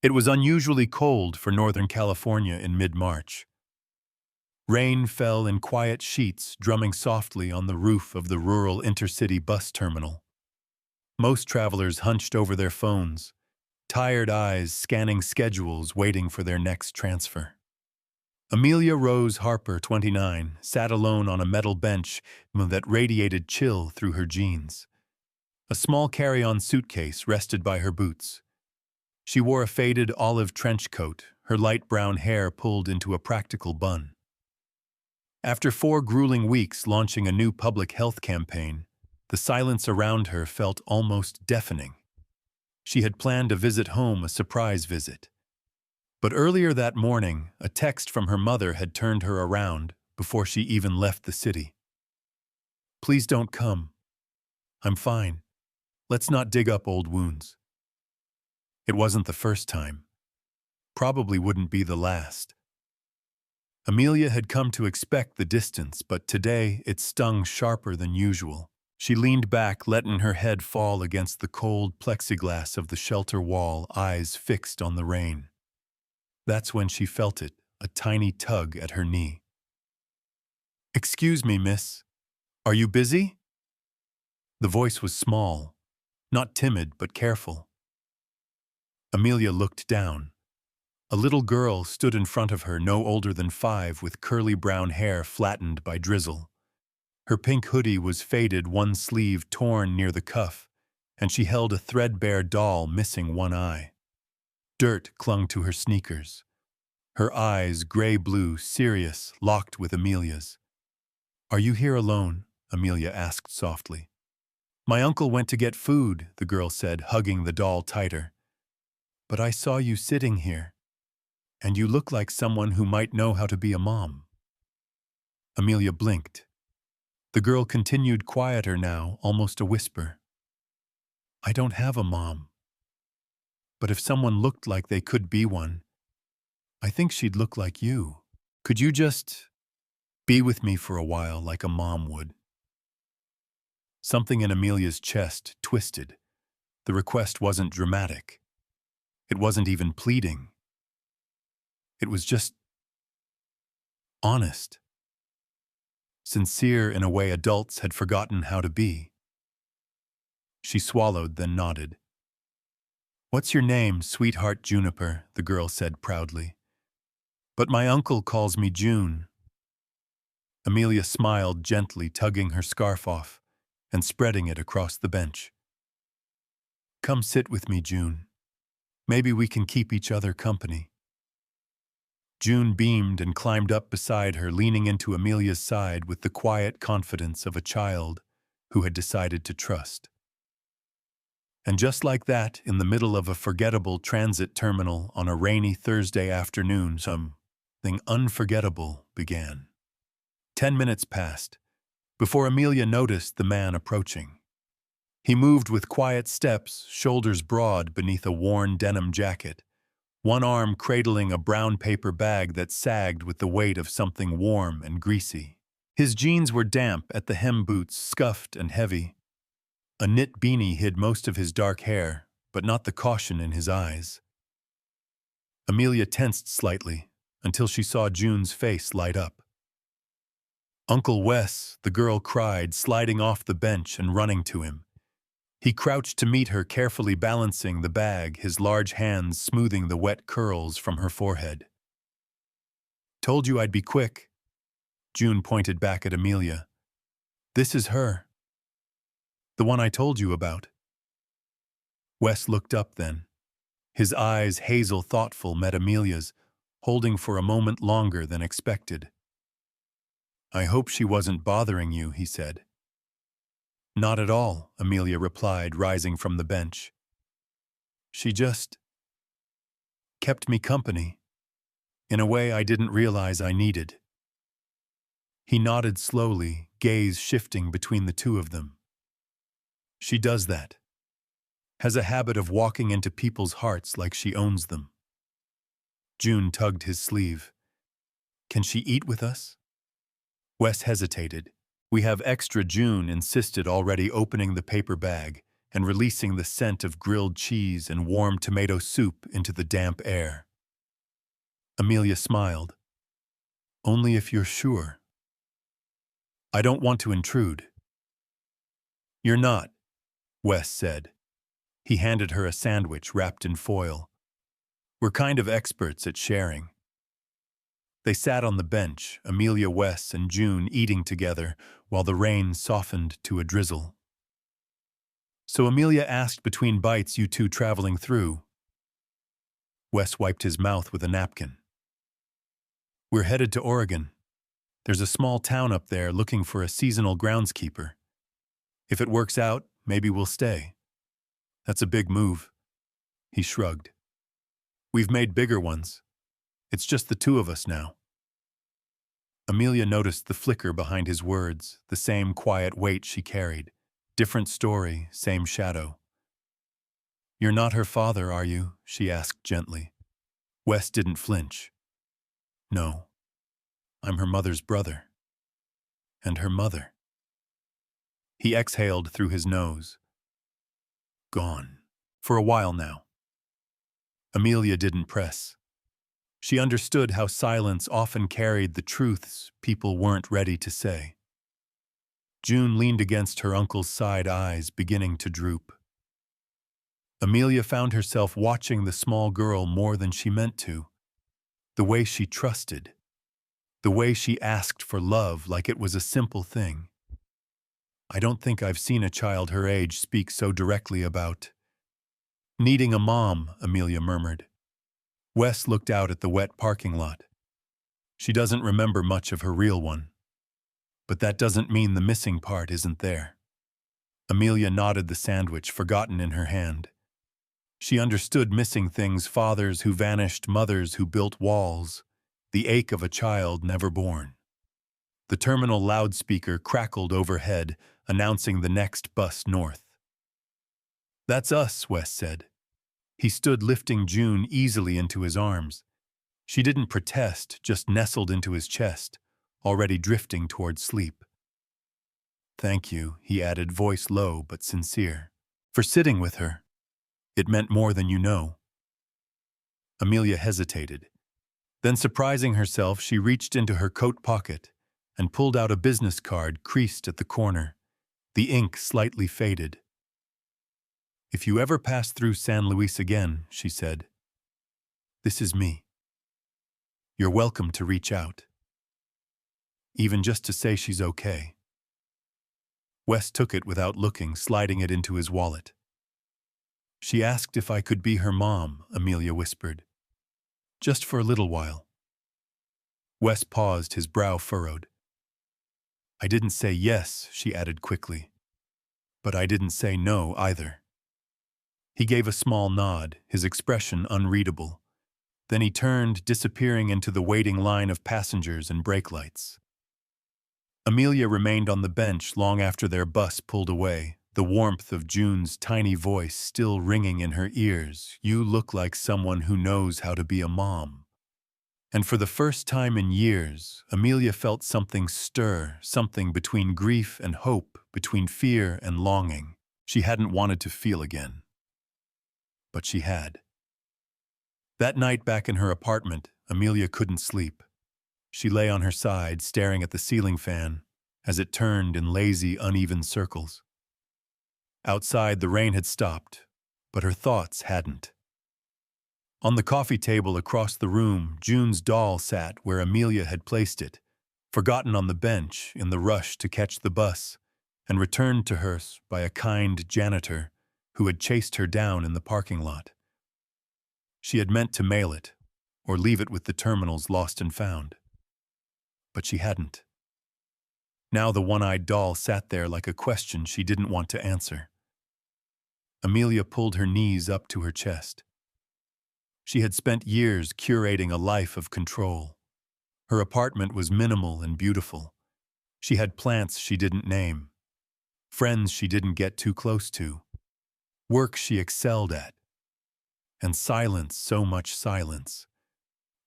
It was unusually cold for Northern California in mid-March. Rain fell in quiet sheets, drumming softly on the roof of the rural intercity bus terminal. Most travelers hunched over their phones, tired eyes scanning schedules waiting for their next transfer. Amelia Rose Harper, 29, sat alone on a metal bench that radiated chill through her jeans. A small carry-on suitcase rested by her boots. She wore a faded olive trench coat, her light brown hair pulled into a practical bun. After 4 grueling weeks launching a new public health campaign, the silence around her felt almost deafening. She had planned to visit home, a surprise visit. But earlier that morning, a text from her mother had turned her around before she even left the city. "Please don't come. I'm fine. Let's not dig up old wounds." It wasn't the first time. Probably wouldn't be the last. Amelia had come to expect the distance, but today it stung sharper than usual. She leaned back, letting her head fall against the cold plexiglass of the shelter wall, eyes fixed on the rain. That's when she felt it, a tiny tug at her knee. "Excuse me, miss. Are you busy?" The voice was small, not timid but careful. Amelia looked down. A little girl stood in front of her, no older than 5, with curly brown hair flattened by drizzle. Her pink hoodie was faded, one sleeve torn near the cuff, and she held a threadbare doll missing one eye. Dirt clung to her sneakers. Her eyes, gray-blue, serious, locked with Amelia's. "Are you here alone?" Amelia asked softly. "My uncle went to get food," the girl said, hugging the doll tighter. "But I saw you sitting here, and you look like someone who might know how to be a mom." Amelia blinked. The girl continued, quieter now, almost a whisper. "I don't have a mom. But if someone looked like they could be one, I think she'd look like you. Could you just be with me for a while like a mom would?" Something in Amelia's chest twisted. The request wasn't dramatic. It wasn't even pleading. It was just honest. Sincere in a way adults had forgotten how to be. She swallowed, then nodded. "What's your name, sweetheart Juniper?" the girl said proudly. "But my uncle calls me June." Amelia smiled gently, tugging her scarf off and spreading it across the bench. "Come sit with me, June. Maybe we can keep each other company." June beamed and climbed up beside her, leaning into Amelia's side with the quiet confidence of a child who had decided to trust. And just like that, in the middle of a forgettable transit terminal on a rainy Thursday afternoon, something unforgettable began. 10 minutes passed before Amelia noticed the man approaching. He moved with quiet steps, shoulders broad beneath a worn denim jacket, one arm cradling a brown paper bag that sagged with the weight of something warm and greasy. His jeans were damp at the hem, boots scuffed and heavy. A knit beanie hid most of his dark hair, but not the caution in his eyes. Amelia tensed slightly until she saw June's face light up. "Uncle Wes," the girl cried, sliding off the bench and running to him. He crouched to meet her, carefully balancing the bag, his large hands smoothing the wet curls from her forehead. "Told you I'd be quick." June pointed back at Amelia. "This is her. The one I told you about." Wes looked up then. His eyes, hazel thoughtful, met Amelia's, holding for a moment longer than expected. "I hope she wasn't bothering you," he said. "Not at all," Amelia replied, rising from the bench. "She just kept me company, in a way I didn't realize I needed." He nodded slowly, gaze shifting between the two of them. "She does that. Has a habit of walking into people's hearts like she owns them." June tugged his sleeve. "Can she eat with us?" Wes hesitated. "We have extra," June insisted, already opening the paper bag, and releasing the scent of grilled cheese and warm tomato soup into the damp air. Amelia smiled. Only if you're sure. I don't want to intrude. You're not, Wes said. He handed her a sandwich wrapped in foil. We're kind of experts at sharing. They sat on the bench, Amelia, Wes, and June eating together while the rain softened to a drizzle. So Amelia asked between bites, you two traveling through? Wes wiped his mouth with a napkin. We're headed to Oregon. There's a small town up there looking for a seasonal groundskeeper. If it works out, maybe we'll stay. That's a big move. He shrugged. We've made bigger ones. It's just the two of us now. Amelia noticed the flicker behind his words, the same quiet weight she carried. Different story, same shadow. You're not her father, are you? She asked gently. Wes didn't flinch. No. I'm her mother's brother. And her mother. He exhaled through his nose. Gone. For a while now. Amelia didn't press. She understood how silence often carried the truths people weren't ready to say. June leaned against her uncle's side, eyes beginning to droop. Amelia found herself watching the small girl more than she meant to. The way she trusted. The way she asked for love like it was a simple thing. I don't think I've seen a child her age speak so directly about needing a mom, Amelia murmured. Wes looked out at the wet parking lot. She doesn't remember much of her real one. But that doesn't mean the missing part isn't there. Amelia nodded the sandwich, forgotten in her hand. She understood missing things, fathers who vanished, mothers who built walls, the ache of a child never born. The terminal loudspeaker crackled overhead, announcing the next bus north. That's us, Wes said. He stood lifting June easily into his arms. She didn't protest, just nestled into his chest, already drifting toward sleep. Thank you, he added, voice low but sincere, for sitting with her. It meant more than you know. Amelia hesitated. Then, surprising herself, she reached into her coat pocket and pulled out a business card creased at the corner, the ink slightly faded. If you ever pass through San Luis again, she said, this is me. You're welcome to reach out. Even just to say she's okay. Wes took it without looking, sliding it into his wallet. She asked if I could be her mom, Amelia whispered. Just for a little while. Wes paused, his brow furrowed. I didn't say yes, she added quickly. But I didn't say no either. He gave a small nod, his expression unreadable. Then he turned, disappearing into the waiting line of passengers and brake lights. Amelia remained on the bench long after their bus pulled away, the warmth of June's tiny voice still ringing in her ears. You look like someone who knows how to be a mom. And for the first time in years, Amelia felt something stir, something between grief and hope, between fear and longing, she hadn't wanted to feel again. But she had. That night back in her apartment, Amelia couldn't sleep. She lay on her side, staring at the ceiling fan as it turned in lazy, uneven circles. Outside, the rain had stopped, but her thoughts hadn't. On the coffee table across the room, June's doll sat where Amelia had placed it, forgotten on the bench in the rush to catch the bus, and returned to her by a kind janitor who had chased her down in the parking lot. She had meant to mail it, or leave it with the terminal's lost and found. But she hadn't. Now the one-eyed doll sat there like a question she didn't want to answer. Amelia pulled her knees up to her chest. She had spent years curating a life of control. Her apartment was minimal and beautiful. She had plants she didn't name, friends she didn't get too close to, work she excelled at, and silence, so much silence.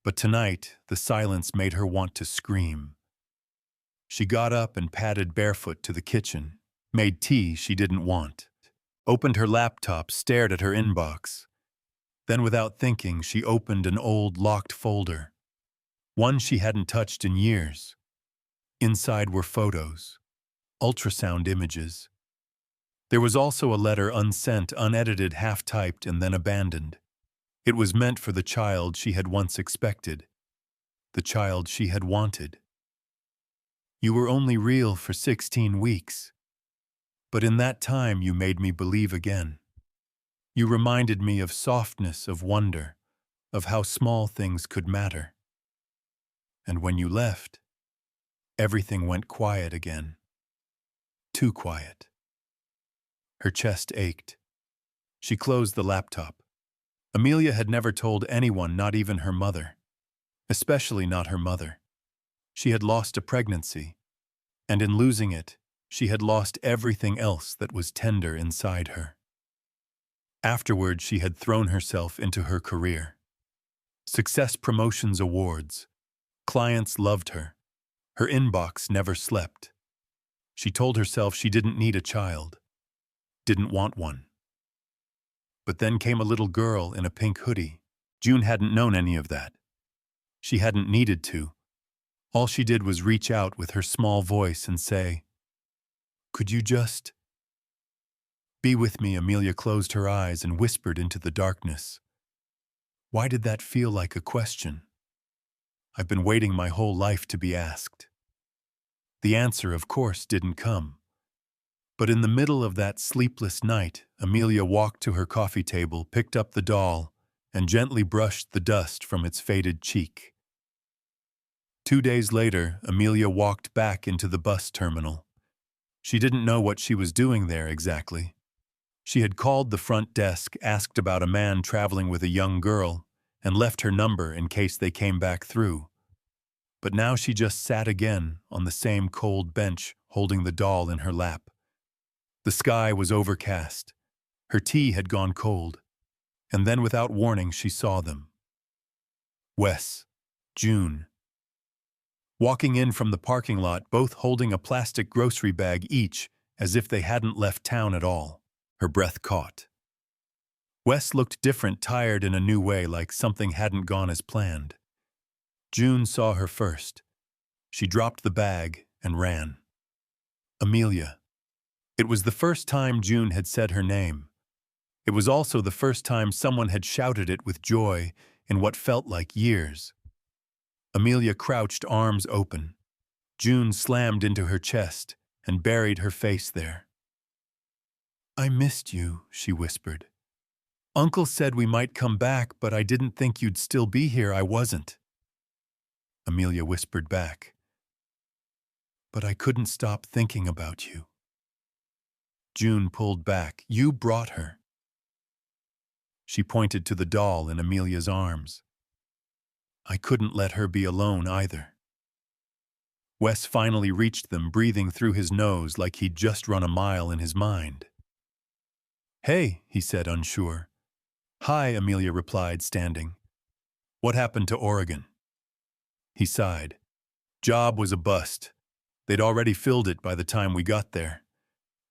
But tonight, the silence made her want to scream. She got up and padded barefoot to the kitchen, made tea she didn't want, opened her laptop, stared at her inbox. Then, without thinking, she opened an old locked folder, one she hadn't touched in years. Inside were photos, ultrasound images. There was also a letter unsent, unedited, half-typed, and then abandoned. It was meant for the child she had once expected, the child she had wanted. You were only real for 16 weeks. But in that time you made me believe again. You reminded me of softness, of wonder, of how small things could matter. And when you left, everything went quiet again. Too quiet. Her chest ached. She closed the laptop. Amelia had never told anyone, not even her mother. Especially not her mother. She had lost a pregnancy, and in losing it, she had lost everything else that was tender inside her. Afterward, she had thrown herself into her career. Success, promotions, awards. Clients loved her. Her inbox never slept. She told herself she didn't need a child, didn't want one. But then came a little girl in a pink hoodie. June hadn't known any of that. She hadn't needed to. All she did was reach out with her small voice and say, "Could you just be with me?" Amelia closed her eyes and whispered into the darkness. Why did that feel like a question? I've been waiting my whole life to be asked. The answer, of course, didn't come. But in the middle of that sleepless night, Amelia walked to her coffee table, picked up the doll, and gently brushed the dust from its faded cheek. 2 days later, Amelia walked back into the bus terminal. She didn't know what she was doing there exactly. She had called the front desk, asked about a man traveling with a young girl, and left her number in case they came back through. But now she just sat again on the same cold bench, holding the doll in her lap. The sky was overcast. Her tea had gone cold. And then, without warning, she saw them. Wes, June. Walking in from the parking lot, both holding a plastic grocery bag each, as if they hadn't left town at all. Her breath caught. Wes looked different, tired in a new way, like something hadn't gone as planned. June saw her first. She dropped the bag and ran. Amelia. It was the first time June had said her name. It was also the first time someone had shouted it with joy in what felt like years. Amelia crouched, arms open. June slammed into her chest and buried her face there. "I missed you," she whispered. "Uncle said we might come back, but I didn't think you'd still be here. I wasn't." Amelia whispered back, "But I couldn't stop thinking about you." June pulled back. "You brought her." She pointed to the doll in Amelia's arms. "I couldn't let her be alone either." Wes finally reached them, breathing through his nose like he'd just run a mile in his mind. "Hey," he said, unsure. "Hi," Amelia replied, standing. "What happened to Oregon?" He sighed. "Job was a bust. They'd already filled it by the time we got there.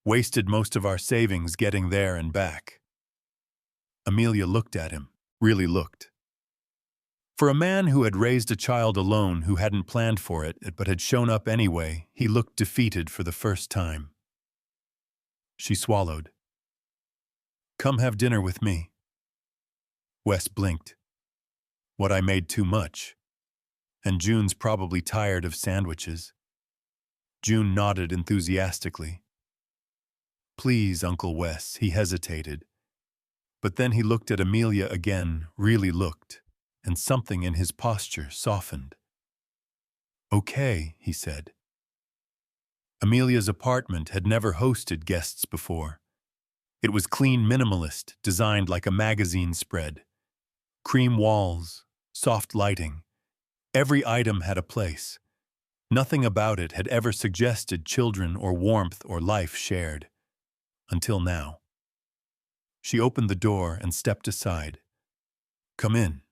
Wasted most of our savings getting there and back." Amelia looked at him, really looked. For a man who had raised a child alone, who hadn't planned for it, but had shown up anyway, he looked defeated for the first time. She swallowed. "Come have dinner with me." Wes blinked. "What, I made too much? And June's probably tired of sandwiches." June nodded enthusiastically. "Please, Uncle Wes," he hesitated. But then he looked at Amelia again, really looked, and something in his posture softened. "Okay," he said. Amelia's apartment had never hosted guests before. It was clean, minimalist, designed like a magazine spread. Cream walls, soft lighting. Every item had a place. Nothing about it had ever suggested children or warmth or life shared. Until now. She opened the door and stepped aside. "Come in."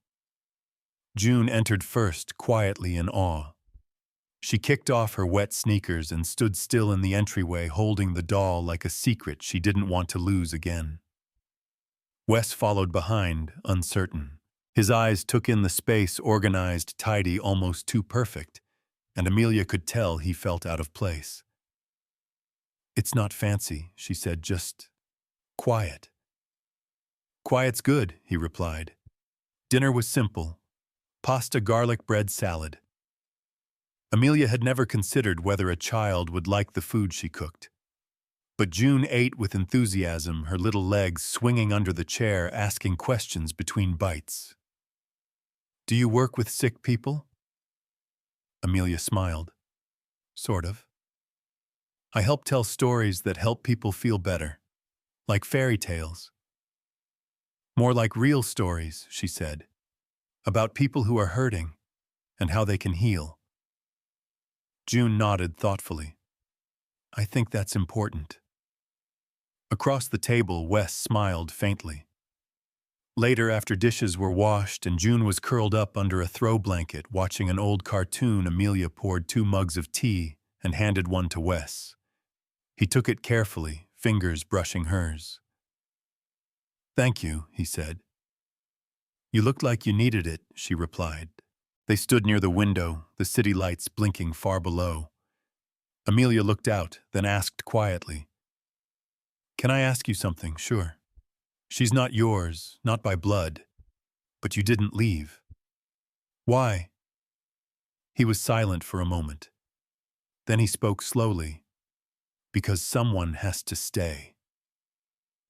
June entered first, quietly in awe. She kicked off her wet sneakers and stood still in the entryway, holding the doll like a secret she didn't want to lose again. Wes followed behind, uncertain. His eyes took in the space, organized, tidy, almost too perfect, and Amelia could tell he felt out of place. "It's not fancy," she said, "just quiet." "Quiet's good," he replied. Dinner was simple: pasta, garlic bread, salad. Amelia had never considered whether a child would like the food she cooked. But June ate with enthusiasm, her little legs swinging under the chair, asking questions between bites. "Do you work with sick people?" Amelia smiled. "Sort of. I help tell stories that help people feel better, like fairy tales." "More like real stories," she said, "about people who are hurting and how they can heal." June nodded thoughtfully. "I think that's important." Across the table, Wes smiled faintly. Later, after dishes were washed and June was curled up under a throw blanket watching an old cartoon, Amelia poured 2 mugs of tea and handed one to Wes. He took it carefully, fingers brushing hers. "Thank you," he said. "You looked like you needed it," she replied. They stood near the window, the city lights blinking far below. Amelia looked out, then asked quietly, "Can I ask you something?" "Sure." "She's not yours, not by blood, but you didn't leave. Why?" He was silent for a moment. Then he spoke slowly. "Because someone has to stay."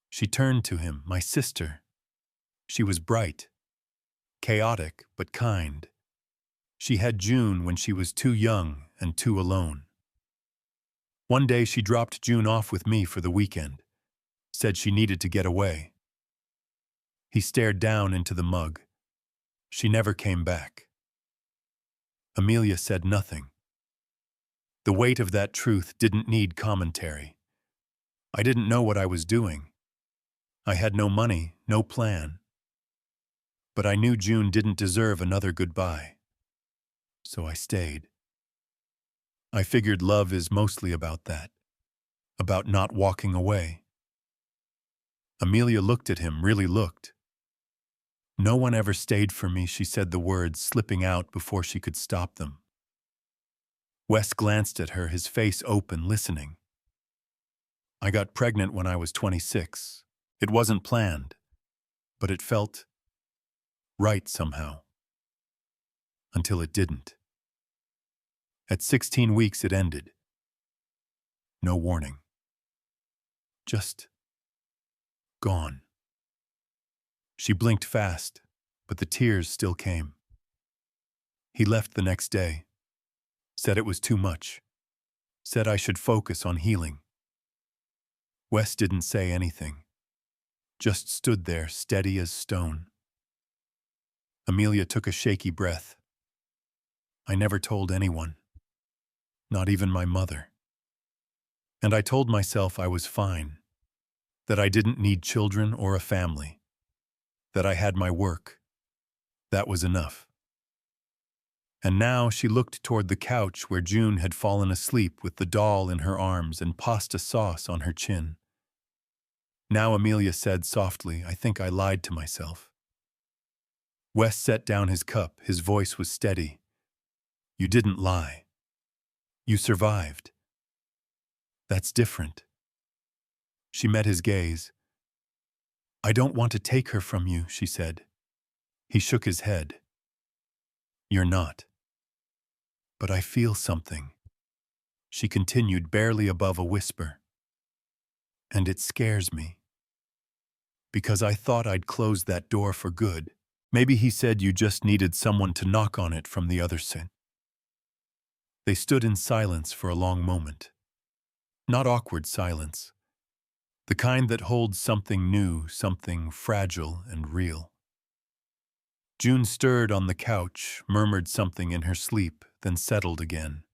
She turned to him. "My sister. She was bright, chaotic, but kind. She had June when she was too young and too alone. One day she dropped June off with me for the weekend, said she needed to get away." He stared down into the mug. "She never came back." Amelia said nothing. The weight of that truth didn't need commentary. I didn't know what I was doing. I had no money, no plan. But I knew June didn't deserve another goodbye. So I stayed. I figured love is mostly about that, about not walking away. Amelia looked at him, really looked. "No one ever stayed for me," she said, the words slipping out before she could stop them. Wes glanced at her, his face open, listening. "I got pregnant when I was 26. It wasn't planned, but it felt right somehow. Until it didn't. At 16 weeks it ended. No warning. Just gone." She blinked fast, but the tears still came. He left the next day. Said it was too much. Said I should focus on healing. Wes didn't say anything. Just stood there, steady as stone. Amelia took a shaky breath. "I never told anyone. Not even my mother. And I told myself I was fine. That I didn't need children or a family. That I had my work. That was enough." And now she looked toward the couch where June had fallen asleep with the doll in her arms and pasta sauce on her chin. Now Amelia said softly, "I think I lied to myself." Wes set down his cup. His voice was steady. "You didn't lie. You survived. That's different." She met his gaze. "I don't want to take her from you," she said. He shook his head. "You're not. But I feel something," she continued, barely above a whisper. "And it scares me. Because I thought I'd closed that door for good. Maybe he said you just needed someone to knock on it from the other side." They stood in silence for a long moment. Not awkward silence. The kind that holds something new, something fragile and real. June stirred on the couch, murmured something in her sleep, then settled again.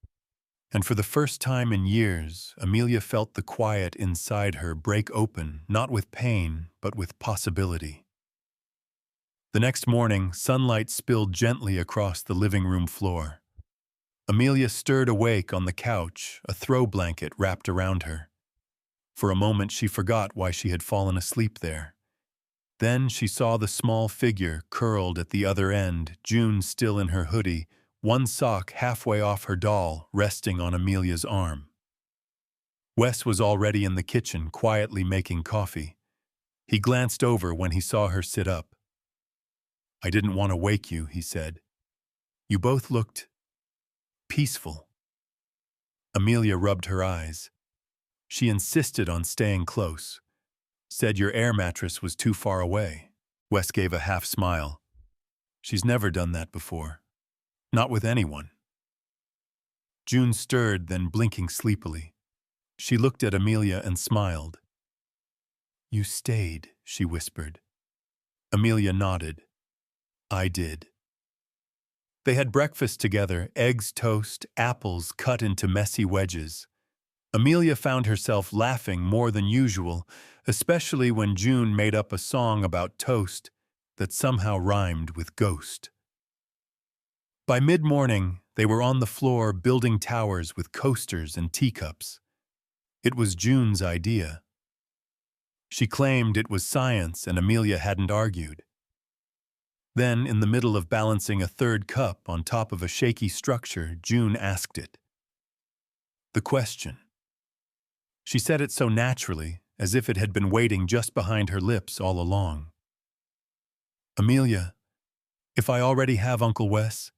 And for the first time in years, Amelia felt the quiet inside her break open, not with pain, but with possibility. The next morning, sunlight spilled gently across the living room floor. Amelia stirred awake on the couch, a throw blanket wrapped around her. For a moment she forgot why she had fallen asleep there. Then she saw the small figure curled at the other end, June still in her hoodie, one sock halfway off her doll, resting on Amelia's arm. Wes was already in the kitchen, quietly making coffee. He glanced over when he saw her sit up. "I didn't want to wake you," he said. "You both looked peaceful." Amelia rubbed her eyes. She insisted on staying close. Said your air mattress was too far away. Wes gave a half smile. She's never done that before. Not with anyone. June stirred, then blinking sleepily. She looked at Amelia and smiled. "You stayed," she whispered. Amelia nodded. "I did." They had breakfast together, eggs, toast, apples cut into messy wedges. Amelia found herself laughing more than usual, especially when June made up a song about toast that somehow rhymed with ghost. By mid-morning, they were on the floor building towers with coasters and teacups. It was June's idea. She claimed it was science and Amelia hadn't argued. Then, in the middle of balancing a third cup on top of a shaky structure, June asked it. The question. She said it so naturally, as if it had been waiting just behind her lips all along. "Amelia, if I already have Uncle Wes,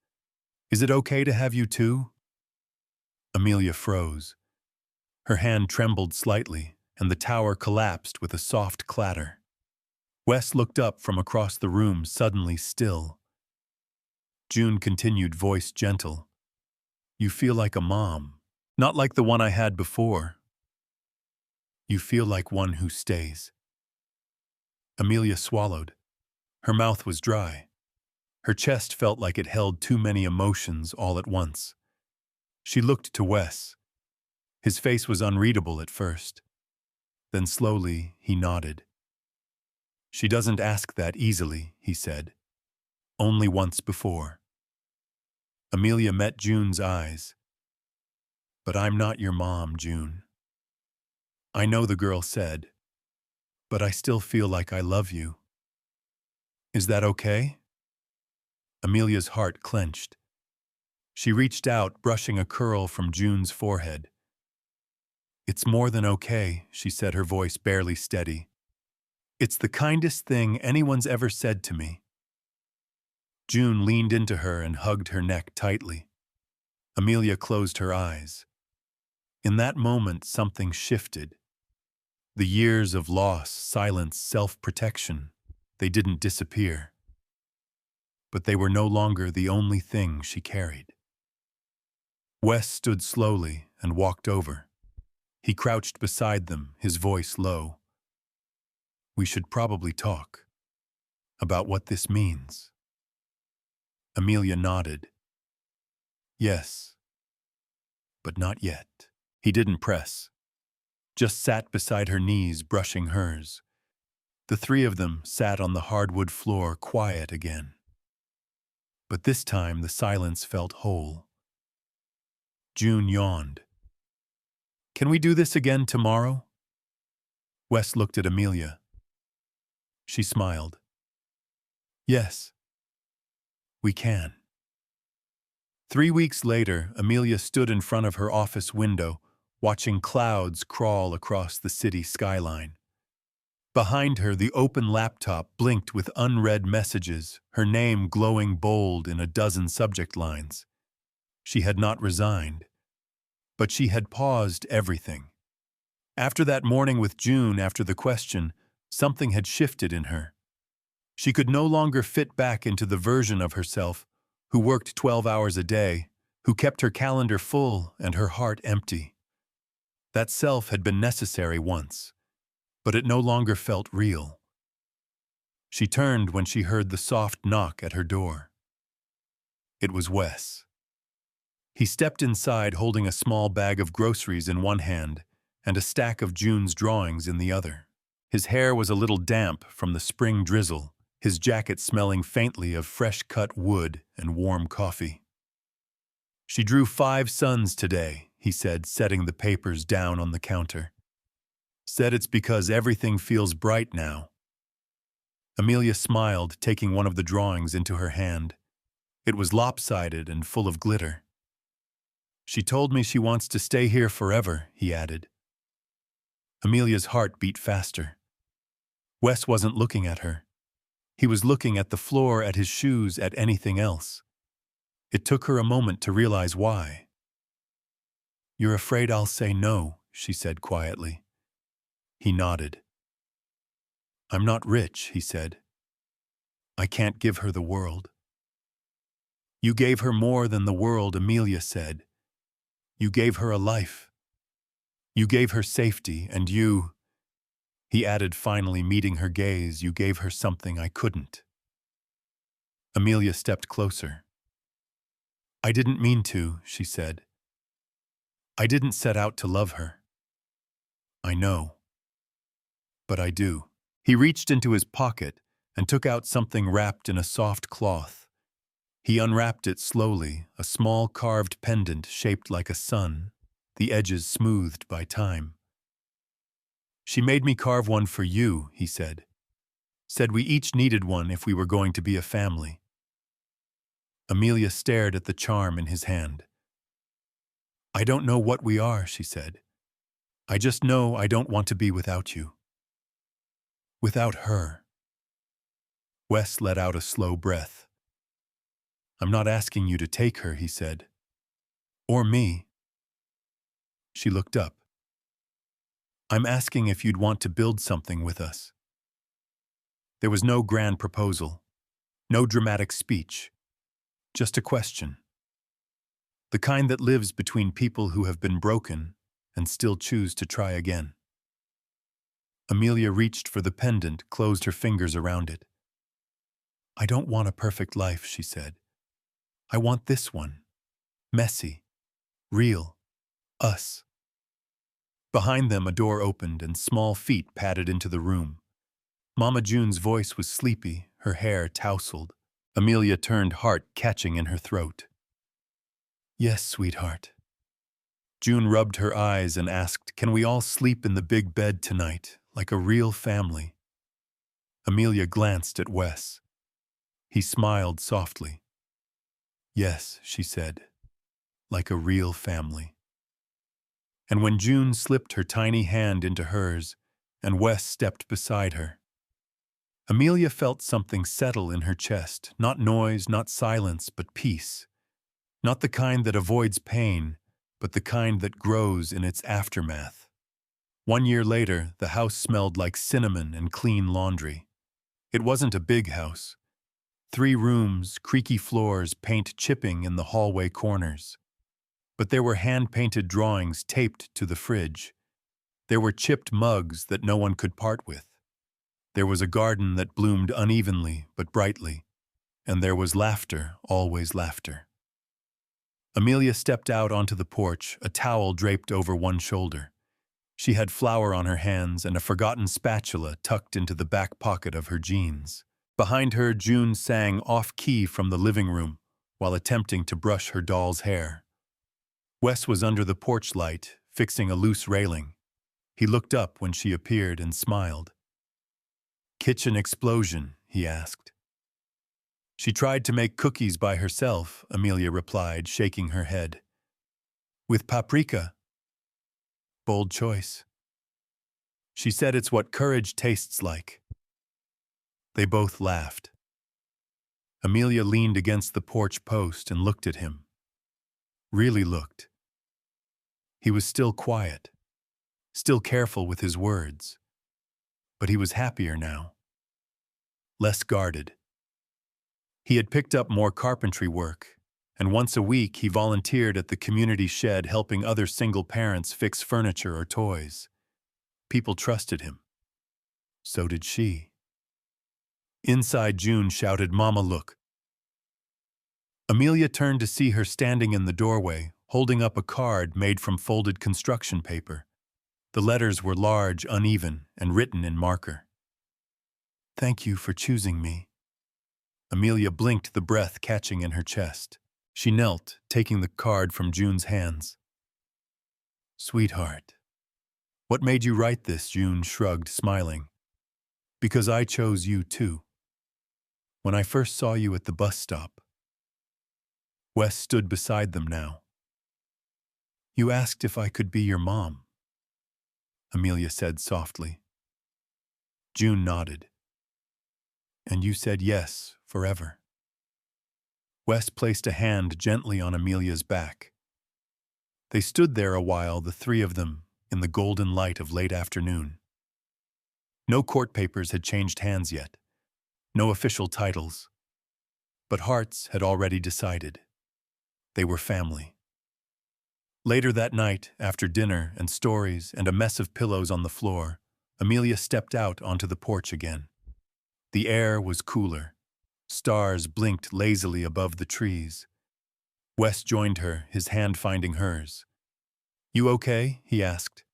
is it okay to have you too?" Amelia froze. Her hand trembled slightly, and the tower collapsed with a soft clatter. Wes looked up from across the room, suddenly still. June continued, voice gentle. "You feel like a mom, not like the one I had before. You feel like one who stays." Amelia swallowed. Her mouth was dry. Her chest felt like it held too many emotions all at once. She looked to Wes. His face was unreadable at first. Then slowly he nodded. "She doesn't ask that easily," he said. "Only once before." Amelia met June's eyes. "But I'm not your mom, June." "I know," the girl said, "but I still feel like I love you. Is that okay?" Amelia's heart clenched. She reached out, brushing a curl from June's forehead. "It's more than okay," she said, her voice barely steady. "It's the kindest thing anyone's ever said to me." June leaned into her and hugged her neck tightly. Amelia closed her eyes. In that moment, something shifted. The years of loss, silence, self-protection, they didn't disappear. But they were no longer the only thing she carried. Wes stood slowly and walked over. He crouched beside them, his voice low. "We should probably talk about what this means." Amelia nodded. "Yes, but not yet." He didn't press, just sat beside her knees, brushing hers. The three of them sat on the hardwood floor, quiet again. But this time the silence felt whole. June yawned. "Can we do this again tomorrow?" Wes looked at Amelia. She smiled. "Yes, we can." 3 weeks later, Amelia stood in front of her office window, watching clouds crawl across the city skyline. Behind her, the open laptop blinked with unread messages, her name glowing bold in a dozen subject lines. She had not resigned, but she had paused everything. After that morning with June, after the question, something had shifted in her. She could no longer fit back into the version of herself who worked 12 hours a day, who kept her calendar full and her heart empty. That self had been necessary once, but it no longer felt real. She turned when she heard the soft knock at her door. It was Wes. He stepped inside holding a small bag of groceries in one hand and a stack of June's drawings in the other. His hair was a little damp from the spring drizzle, his jacket smelling faintly of fresh-cut wood and warm coffee. She drew 5 sons today, he said, setting the papers down on the counter. Said it's because everything feels bright now. Amelia smiled, taking one of the drawings into her hand. It was lopsided and full of glitter. She told me she wants to stay here forever, he added. Amelia's heart beat faster. Wes wasn't looking at her. He was looking at the floor, at his shoes, at anything else. It took her a moment to realize why. You're afraid I'll say no, she said quietly. He nodded. I'm not rich, he said. I can't give her the world. You gave her more than the world, Amelia said. You gave her a life. You gave her safety, and you, he added, finally meeting her gaze, you gave her something I couldn't. Amelia stepped closer. I didn't mean to, she said. I didn't set out to love her. I know. But I do. He reached into his pocket and took out something wrapped in a soft cloth. He unwrapped it slowly, a small carved pendant shaped like a sun, the edges smoothed by time. She made me carve one for you, he said. Said we each needed one if we were going to be a family. Amelia stared at the charm in his hand. I don't know what we are, she said. I just know I don't want to be without you. Without her. Wes let out a slow breath. I'm not asking you to take her, he said. Or me. She looked up. I'm asking if you'd want to build something with us. There was no grand proposal, no dramatic speech, just a question. The kind that lives between people who have been broken and still choose to try again. Amelia reached for the pendant, closed her fingers around it. I don't want a perfect life, she said. I want this one. Messy. Real. Us. Behind them, a door opened and small feet padded into the room. Mama June's voice was sleepy, her hair tousled. Amelia turned, heart catching in her throat. Yes, sweetheart. June rubbed her eyes and asked, Can we all sleep in the big bed tonight, like a real family? Amelia glanced at Wes. He smiled softly. Yes, she said, like a real family. And when June slipped her tiny hand into hers, and Wes stepped beside her, Amelia felt something settle in her chest, not noise, not silence, but peace. Not the kind that avoids pain, but the kind that grows in its aftermath. 1 year later, the house smelled like cinnamon and clean laundry. It wasn't a big house. 3 rooms, creaky floors, paint chipping in the hallway corners. But there were hand-painted drawings taped to the fridge. There were chipped mugs that no one could part with. There was a garden that bloomed unevenly but brightly. And there was laughter, always laughter. Amelia stepped out onto the porch, a towel draped over one shoulder. She had flour on her hands and a forgotten spatula tucked into the back pocket of her jeans. Behind her, June sang off-key from the living room while attempting to brush her doll's hair. Wes was under the porch light, fixing a loose railing. He looked up when she appeared and smiled. Kitchen explosion, he asked. She tried to make cookies by herself, Amelia replied, shaking her head. With paprika. Bold choice. She said it's what courage tastes like. They both laughed. Amelia leaned against the porch post and looked at him. Really looked. He was still quiet, still careful with his words. But he was happier now. Less guarded. He had picked up more carpentry work, and once a week he volunteered at the community shed helping other single parents fix furniture or toys. People trusted him. So did she. Inside, June shouted, Mama, look. Amelia turned to see her standing in the doorway, holding up a card made from folded construction paper. The letters were large, uneven, and written in marker. Thank you for choosing me. Amelia blinked, the breath catching in her chest. She knelt, taking the card from June's hands. Sweetheart. What made you write this? June shrugged, smiling. Because I chose you too. When I first saw you at the bus stop. Wes stood beside them now. You asked if I could be your mom, Amelia said softly. June nodded. And you said yes, forever. Wes placed a hand gently on Amelia's back. They stood there a while, the three of them, in the golden light of late afternoon. No court papers had changed hands yet, no official titles. But hearts had already decided. They were family. Later that night, after dinner and stories and a mess of pillows on the floor, Amelia stepped out onto the porch again. The air was cooler. Stars blinked lazily above the trees. Wes joined her, his hand finding hers. You okay? He asked.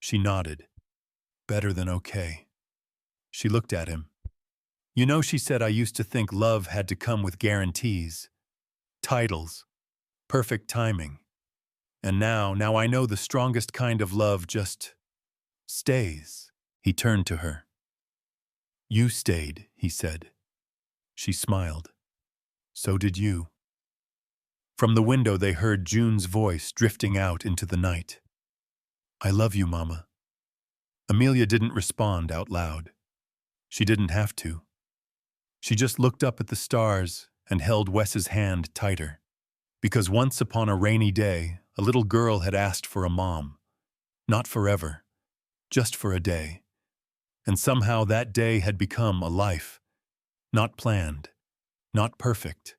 She nodded. Better than okay. She looked at him. You know, she said, I used to think love had to come with guarantees, titles, perfect timing. And now I know the strongest kind of love just stays. He turned to her. You stayed, he said. She smiled. So did you. From the window they heard June's voice drifting out into the night. I love you, Mama. Amelia didn't respond out loud. She didn't have to. She just looked up at the stars and held Wes's hand tighter. Because once upon a rainy day, a little girl had asked for a mom. Not forever, just for a day. And somehow that day had become a life. Not planned, not perfect,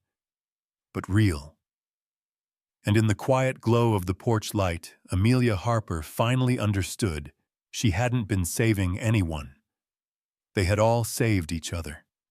but real. And in the quiet glow of the porch light, Amelia Harper finally understood she hadn't been saving anyone. They had all saved each other.